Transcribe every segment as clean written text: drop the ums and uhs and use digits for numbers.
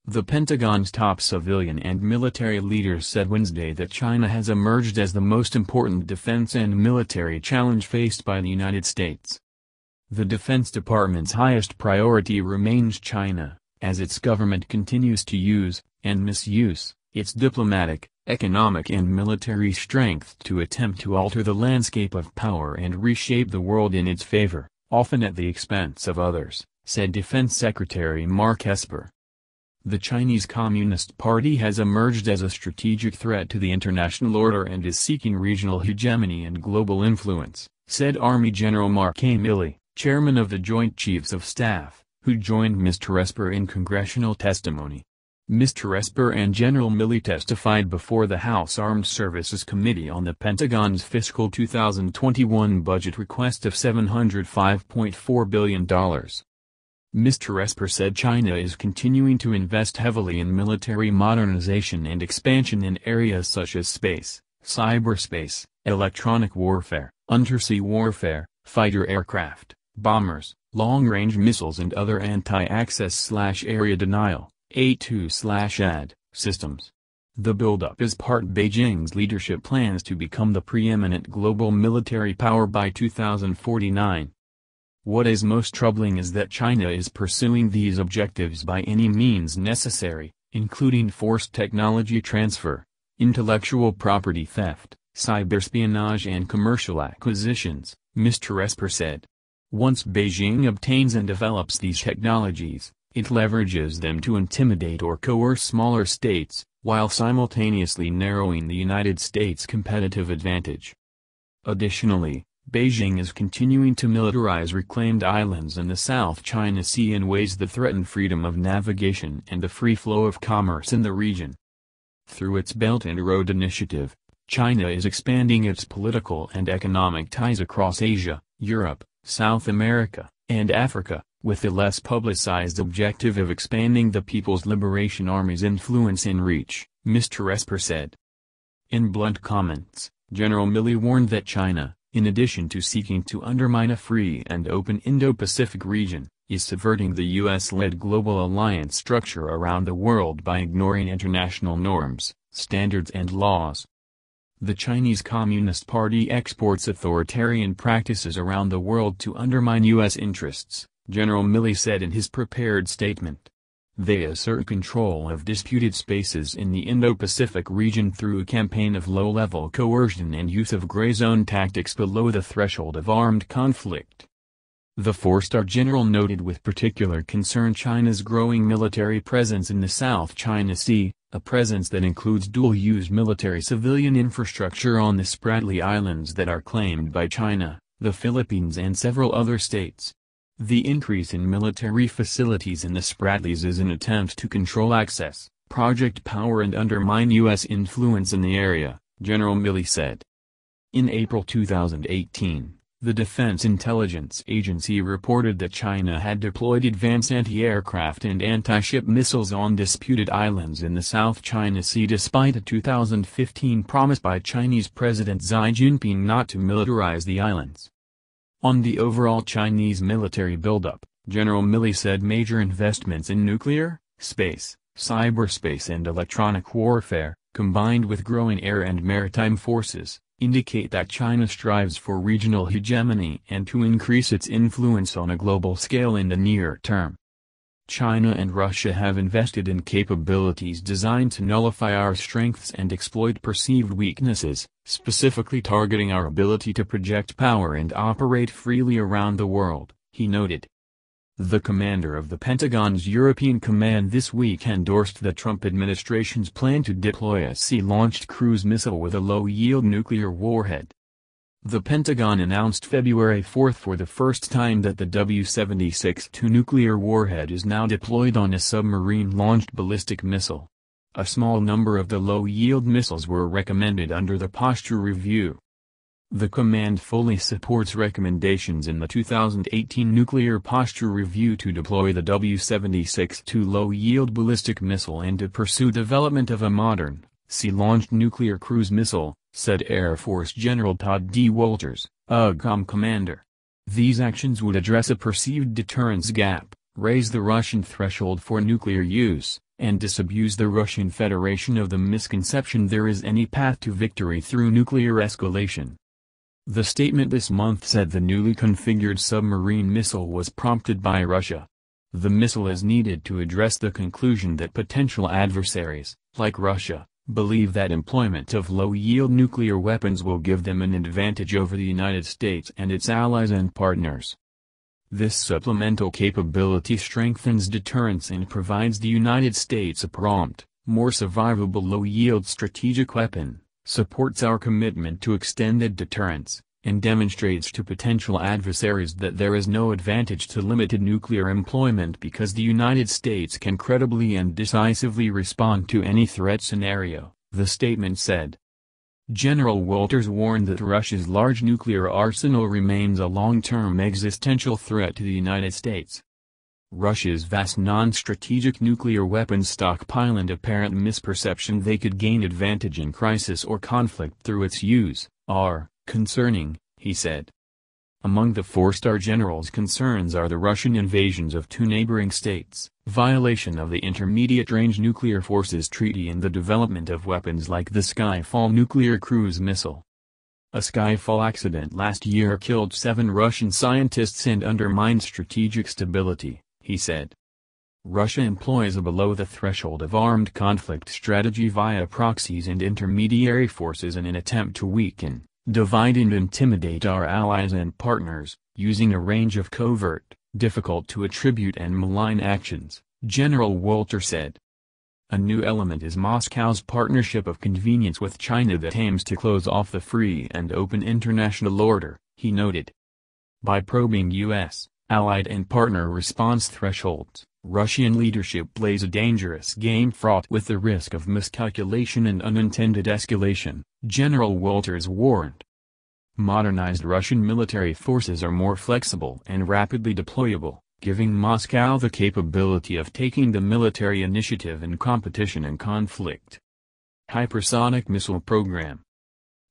The Pentagon's top civilian and military leaders said Wednesday that China has emerged as the most important defense and military challenge faced by the United States. The Defense Department's highest priority remains China, as its government continues to use, and misuse, its diplomatic, economic and military strength to attempt to alter the landscape of power and reshape the world in its favor, often at the expense of others, said Defense Secretary Mark Esper. The Chinese Communist Party has emerged as a strategic threat to the international order and is seeking regional hegemony and global influence, said Army General Mark Milley, chairman of the Joint Chiefs of Staff, who joined Mr. Esper in congressional testimony. Mr. Esper and General Milley testified before the House Armed Services Committee on the Pentagon's fiscal 2021 budget request of $705.4 billion. Mr. Esper said China is continuing to invest heavily in military modernization and expansion in areas such as space, cyberspace, electronic warfare, undersea warfare, fighter aircraft, bombers, long-range missiles and other anti-access/area denial A2/AD systems. The buildup is part Beijing's leadership plans to become the preeminent global military power by 2049. What is most troubling is that China is pursuing these objectives by any means necessary, including forced technology transfer, intellectual property theft, cyberspionage and commercial acquisitions, Mr. Esper said. Once Beijing obtains and develops these technologies, it leverages them to intimidate or coerce smaller states, while simultaneously narrowing the United States' competitive advantage. Additionally, Beijing is continuing to militarize reclaimed islands in the South China Sea in ways that threaten freedom of navigation and the free flow of commerce in the region. Through its Belt and Road Initiative, China is expanding its political and economic ties across Asia, Europe, South America, and Africa, with the less publicized objective of expanding the People's Liberation Army's influence and reach, Mr. Esper said. In blunt comments, General Milley warned that China, in addition to seeking to undermine a free and open Indo-Pacific region, is subverting the U.S.-led global alliance structure around the world by ignoring international norms, standards and laws. The Chinese Communist Party exports authoritarian practices around the world to undermine U.S. interests, General Milley said in his prepared statement. They assert control of disputed spaces in the Indo-Pacific region through a campaign of low-level coercion and use of gray zone tactics below the threshold of armed conflict. The four-star general noted with particular concern China's growing military presence in the South China Sea, a presence that includes dual-use military-civilian infrastructure on the Spratly Islands that are claimed by China, the Philippines and several other states. The increase in military facilities in the Spratlys is an attempt to control access, project power and undermine U.S. influence in the area, General Milley said. In April 2018, the Defense Intelligence Agency reported that China had deployed advanced anti-aircraft and anti-ship missiles on disputed islands in the South China Sea despite a 2015 promise by Chinese President Xi Jinping not to militarize the islands. On the overall Chinese military buildup, General Milley said major investments in nuclear, space, cyberspace and electronic warfare, combined with growing air and maritime forces, indicate that China strives for regional hegemony and to increase its influence on a global scale in the near term. China and Russia have invested in capabilities designed to nullify our strengths and exploit perceived weaknesses, specifically targeting our ability to project power and operate freely around the world, he noted. The commander of the Pentagon's European Command this week endorsed the Trump administration's plan to deploy a sea-launched cruise missile with a low-yield nuclear warhead. The Pentagon announced February 4 for the first time that the W-76-2 nuclear warhead is now deployed on a submarine-launched ballistic missile. A small number of the low-yield missiles were recommended under the posture review. The command fully supports recommendations in the 2018 Nuclear Posture Review to deploy the W-76-2 low-yield ballistic missile and to pursue development of a modern, sea-launched nuclear cruise missile, said Air Force General Todd D. Walters, UGCOM commander. These actions would address a perceived deterrence gap, raise the Russian threshold for nuclear use, and disabuse the Russian Federation of the misconception there is any path to victory through nuclear escalation. The statement this month said the newly configured submarine missile was prompted by Russia. The missile is needed to address the conclusion that potential adversaries, like Russia, believe that employment of low-yield nuclear weapons will give them an advantage over the United States and its allies and partners. This supplemental capability strengthens deterrence and provides the United States a prompt, more survivable low-yield strategic weapon, supports our commitment to extended deterrence, and demonstrates to potential adversaries that there is no advantage to limited nuclear employment because the United States can credibly and decisively respond to any threat scenario, the statement said. General Walters warned that Russia's large nuclear arsenal remains a long-term existential threat to the United States. Russia's vast non-strategic nuclear weapons stockpile and apparent misperception they could gain advantage in crisis or conflict through its use, are concerning, he said. Among the four-star general's concerns are the Russian invasions of two neighboring states, violation of the Intermediate-Range Nuclear Forces Treaty and the development of weapons like the Skyfall nuclear cruise missile. A Skyfall accident last year killed 7 Russian scientists and undermined strategic stability, he said. Russia employs a below-the-threshold of armed conflict strategy via proxies and intermediary forces in an attempt to weaken, divide and intimidate our allies and partners, using a range of covert, difficult-to-attribute and malign actions, General Walter said. A new element is Moscow's partnership of convenience with China that aims to close off the free and open international order, he noted. By probing U.S., allied and partner response thresholds, Russian leadership plays a dangerous game fraught with the risk of miscalculation and unintended escalation, General Walters warned. Modernized Russian military forces are more flexible and rapidly deployable, giving Moscow the capability of taking the military initiative in competition and conflict. Hypersonic Missile Program.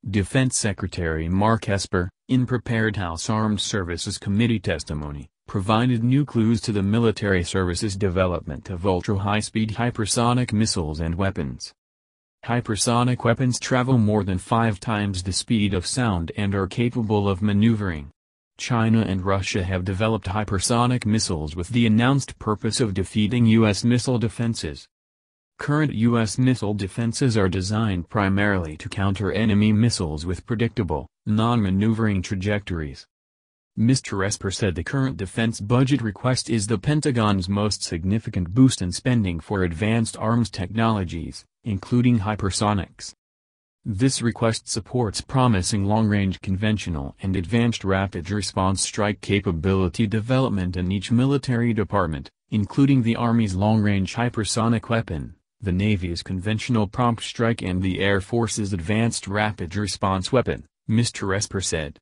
Defense Secretary Mark Esper, in prepared House Armed Services Committee testimony, provided new clues to the military services development of ultra-high-speed hypersonic missiles and weapons. Hypersonic weapons travel more than 5 times the speed of sound and are capable of maneuvering. China and Russia have developed hypersonic missiles with the announced purpose of defeating U.S. missile defenses. Current U.S. missile defenses are designed primarily to counter enemy missiles with predictable, non-maneuvering trajectories. Mr. Esper said the current defense budget request is the Pentagon's most significant boost in spending for advanced arms technologies, including hypersonics. This request supports promising long-range conventional and advanced rapid response strike capability development in each military department, including the Army's long-range hypersonic weapon, the Navy's conventional prompt strike and the Air Force's advanced rapid response weapon, Mr. Esper said.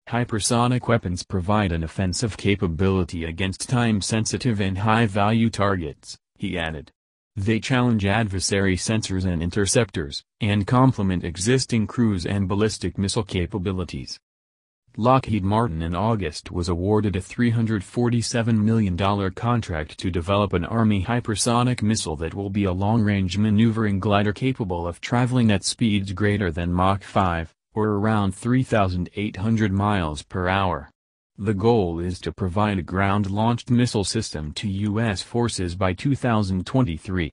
Hypersonic weapons provide an offensive capability against time-sensitive and high-value targets, he added. They challenge adversary sensors and interceptors, and complement existing cruise and ballistic missile capabilities. Lockheed Martin in August was awarded a $347 million contract to develop an Army hypersonic missile that will be a long-range maneuvering glider capable of traveling at speeds greater than Mach 5, or around 3,800 miles per hour. The goal is to provide a ground-launched missile system to U.S. forces by 2023.